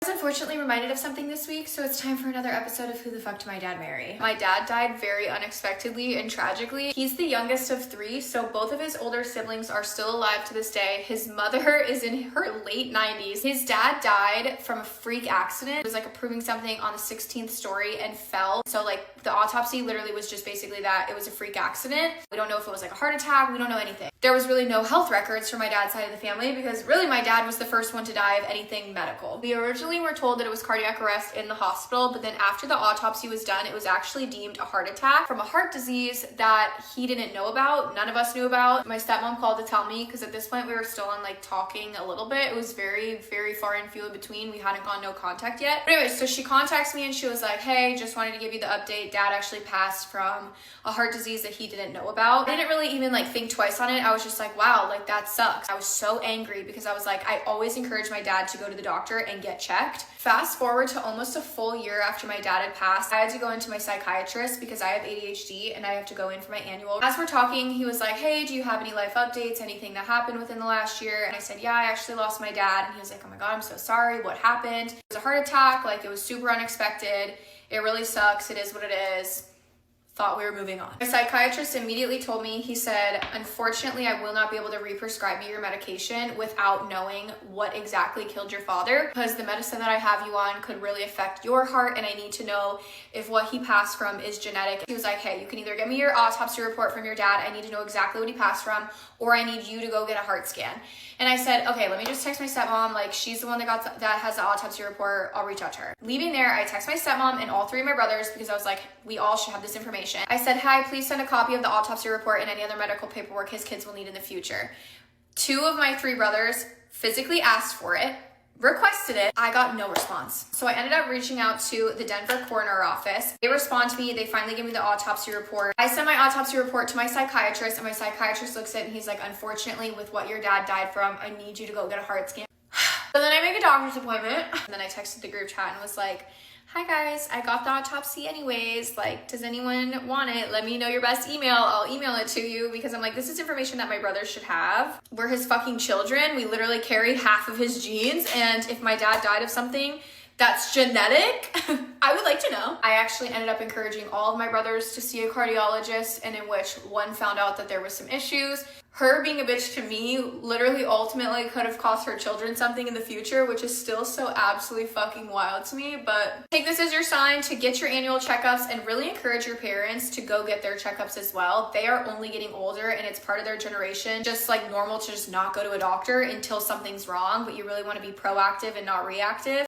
I was unfortunately reminded of something this week, so it's time for another episode of Who the Fuck Did My Dad Marry? My dad died very unexpectedly and tragically. He's the youngest of three, so both of his older siblings are still alive to this day. His mother is in her late 90s. His dad died from a freak accident. It was like approving something on the 16th story and fell. So like the autopsy literally was just basically that it was a freak accident. We don't know if it was like a heart attack. We don't know anything. There was really no health records for my dad's side of the family because really my dad was the first one to die of anything medical. We originally were told that it was cardiac arrest in the hospital, but then after the autopsy was done, it was actually deemed a heart attack from a heart disease that he didn't know about. None of us knew about. My stepmom called to tell me because at this point we were still on like talking a little bit. It was very, very far and few in between. We hadn't gone no contact yet. But anyways, so she contacts me and she was like, hey, just wanted to give you the update. Dad actually passed from a heart disease that he didn't know about. I didn't really even like think twice on it. I was just like, wow, like that sucks. I was so angry because I was like, I always encourage my dad to go to the doctor and get checked. Fast forward to almost a full year after my dad had passed, I had to go into my psychiatrist because I have ADHD and I have to go in for my annual. As we're talking, he was like, hey, do you have any life updates, anything that happened within the last year? And I said, yeah, I actually lost my dad. And he was like, oh my God, I'm so sorry. What happened? It was a heart attack. Like it was super unexpected. It really sucks. It is what it is. Thought we were moving on. My psychiatrist immediately told me, he said, unfortunately, I will not be able to re-prescribe you your medication without knowing what exactly killed your father because the medicine that I have you on could really affect your heart and I need to know if what he passed from is genetic. He was like, hey, you can either get me your autopsy report from your dad. I need to know exactly what he passed from, or I need you to go get a heart scan. And I said, okay, let me just text my stepmom. Like she's the one that has the autopsy report. I'll reach out to her. Leaving there, I text my stepmom and all three of my brothers because I was like, we all should have this information. I said, hi, please send a copy of the autopsy report and any other medical paperwork his kids will need in the future. Two of my three brothers physically asked for it, requested it. I got no response. So I ended up reaching out to the Denver coroner office. They respond to me. They finally give me the autopsy report. I send my autopsy report to my psychiatrist and my psychiatrist looks at it and he's like, unfortunately, with what your dad died from, I need you to go get a heart scan. So then I make a doctor's appointment. And then I texted the group chat and was like, hi guys, I got the autopsy anyways. Like, does anyone want it? Let me know your best email. I'll email it to you because I'm like, this is information that my brothers should have. We're his fucking children. We literally carry half of his genes. And if my dad died of something that's genetic, I would like to know. I actually ended up encouraging all of my brothers to see a cardiologist and in which one found out that there was some issues. Her being a bitch to me literally ultimately could have cost her children something in the future, which is still so absolutely fucking wild to me. But take this as your sign to get your annual checkups and really encourage your parents to go get their checkups as well. They are only getting older and it's part of their generation. Just like normal to just not go to a doctor until something's wrong, but you really want to be proactive and not reactive.